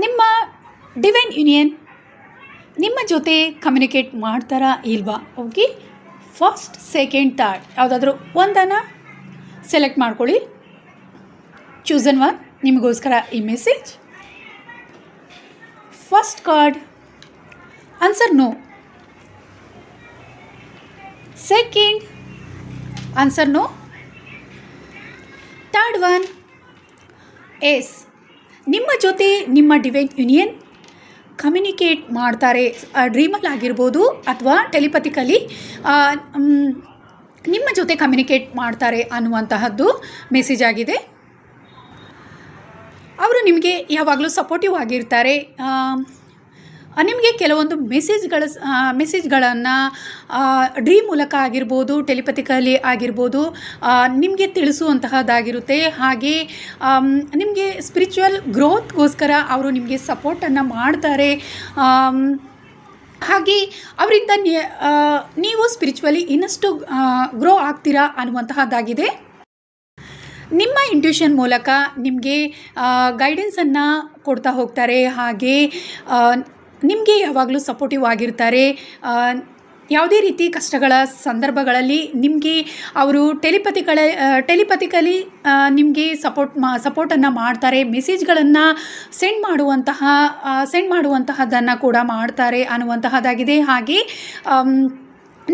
ನಿಮ್ಮ divine union ನಿಮ್ಮ ಜೊತೆ ಕಮ್ಯುನಿಕೇಟ್ ಮಾಡ್ತಾರಾ ಇಲ್ವಾ? ಓಕೆ, ಫಸ್ಟ್, ಸೆಕೆಂಡ್, ಥರ್ಡ್ ಯಾವುದಾದ್ರೂ ಒಂದನ್ನು ಸೆಲೆಕ್ಟ್ ಮಾಡ್ಕೊಳ್ಳಿ. ಚೂಸನ್ ಒನ್ ನಿಮಗೋಸ್ಕರ ಈ message. First card answer no. Second answer no. Third one yes. ನಿಮ್ಮ ಜೊತೆ ನಿಮ್ಮ ಡಿವೈನ್ ಯೂನಿಯನ್ ಕಮ್ಯುನಿಕೇಟ್ ಮಾಡ್ತಾರೆ, ಡ್ರೀಮಲ್ಲಿ ಆಗಿರ್ಬೋದು ಅಥವಾ ಟೆಲಿಪತಿಕಲಿ ನಿಮ್ಮ ಜೊತೆ ಕಮ್ಯುನಿಕೇಟ್ ಮಾಡ್ತಾರೆ ಅನ್ನುವಂತಹದ್ದು ಮೆಸೇಜ್ ಆಗಿದೆ. ಅವರು ನಿಮಗೆ ಯಾವಾಗಲೂ ಸಪೋರ್ಟಿವ್ ಆಗಿರ್ತಾರೆ. ನಿಮಗೆ ಕೆಲವೊಂದು ಮೆಸೇಜ್ಗಳನ್ನು ಡ್ರೀಮ್ ಮೂಲಕ ಆಗಿರ್ಬೋದು, ಟೆಲಿಪತಿಕಲಿ ಆಗಿರ್ಬೋದು ನಿಮಗೆ ತಿಳಿಸುವಂತಹದ್ದಾಗಿರುತ್ತೆ. ಹಾಗೆ ನಿಮಗೆ ಸ್ಪಿರಿಚುವಲ್ ಗ್ರೋತ್ಗೋಸ್ಕರ ಅವರು ನಿಮಗೆ ಸಪೋರ್ಟನ್ನು ಮಾಡ್ತಾರೆ. ಹಾಗೆ ಅವರಿಂದ ನೀವು ಸ್ಪಿರಿಚುವಲಿ ಇನ್ನಷ್ಟು ಗ್ರೋ ಆಗ್ತೀರಾ ಅನ್ನುವಂತಹದ್ದಾಗಿದೆ. ನಿಮ್ಮ ಇಂಟ್ಯೂಷನ್ ಮೂಲಕ ನಿಮಗೆ ಗೈಡೆನ್ಸನ್ನು ಕೊಡ್ತಾ ಹೋಗ್ತಾರೆ. ಹಾಗೆ ನಿಮಗೆ ಯಾವಾಗಲೂ ಸಪೋರ್ಟಿವ್ ಆಗಿರ್ತಾರೆ. ಯಾವುದೇ ರೀತಿ ಕಷ್ಟಗಳ ಸಂದರ್ಭಗಳಲ್ಲಿ ನಿಮಗೆ ಅವರು ಟೆಲಿಪತಿಕಲಿ ನಿಮಗೆ ಸಪೋರ್ಟನ್ನು ಮಾಡ್ತಾರೆ. ಮೆಸೇಜ್ಗಳನ್ನು ಸೆಂಡ್ ಮಾಡುವಂತಹದ್ದನ್ನು ಕೂಡ ಮಾಡ್ತಾರೆ ಅನ್ನುವಂತಹದ್ದಾಗಿದೆ. ಹಾಗೆ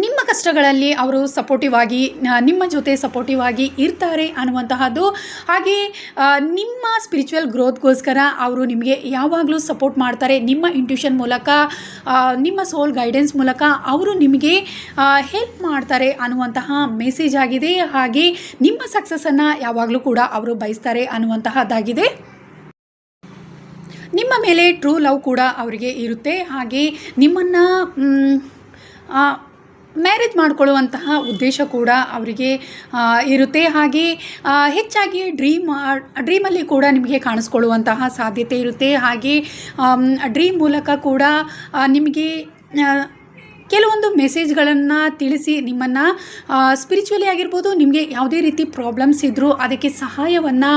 ನಿಮ್ಮ ಕಷ್ಟಗಳಲ್ಲಿ ಅವರು ಸಪೋರ್ಟಿವ್ ಆಗಿ ನಿಮ್ಮ ಜೊತೆ ಸಪೋರ್ಟಿವ್ ಆಗಿ ಇರ್ತಾರೆ ಅನ್ನುವಂತಹದ್ದು. ಹಾಗೆ ನಿಮ್ಮ ಸ್ಪಿರಿಚುವಲ್ ಗ್ರೋತ್ಗೋಸ್ಕರ ಅವರು ನಿಮಗೆ ಯಾವಾಗಲೂ ಸಪೋರ್ಟ್ ಮಾಡ್ತಾರೆ. ನಿಮ್ಮ ಇಂಟ್ಯೂಷನ್ ಮೂಲಕ, ನಿಮ್ಮ ಸೋಲ್ ಗೈಡೆನ್ಸ್ ಮೂಲಕ ಅವರು ನಿಮಗೆ ಹೆಲ್ಪ್ ಮಾಡ್ತಾರೆ ಅನ್ನುವಂತಹ ಮೆಸೇಜ್ ಆಗಿದೆ. ಹಾಗೆ ನಿಮ್ಮ ಸಕ್ಸಸ್ಸನ್ನು ಯಾವಾಗಲೂ ಕೂಡ ಅವರು ಬಯಸ್ತಾರೆ ಅನ್ನುವಂತಹದ್ದಾಗಿದೆ. ನಿಮ್ಮ ಮೇಲೆ ಟ್ರೂ ಲವ್ ಕೂಡ ಅವರಿಗೆ ಇರುತ್ತೆ. ಹಾಗೆ ನಿಮ್ಮನ್ನು ಮ್ಯಾರೇಜ್ ಮಾಡಿಕೊಳ್ಳುವಂತಹ ಉದ್ದೇಶ ಕೂಡ ಅವರಿಗೆ ಇರುತ್ತೆ. ಹಾಗೆ ಹೆಚ್ಚಾಗಿ ಡ್ರೀಮಲ್ಲಿ ಕೂಡ ನಿಮಗೆ ಕಾಣಿಸ್ಕೊಳ್ಳುವಂತಹ ಸಾಧ್ಯತೆ ಇರುತ್ತೆ. ಹಾಗೆ ಡ್ರೀಮ್ ಮೂಲಕ ಕೂಡ ನಿಮಗೆ ಕೆಲವೊಂದು ಮೆಸೇಜ್ಗಳನ್ನು ತಿಳಿಸಿ ನಿಮ್ಮನ್ನು ಸ್ಪಿರಿಚುವಲಿ ಆಗಿರ್ಬೋದು, ನಿಮಗೆ ಯಾವುದೇ ರೀತಿ ಪ್ರಾಬ್ಲಮ್ಸ್ ಇದ್ದರೂ ಅದಕ್ಕೆ ಸಹಾಯವನ್ನು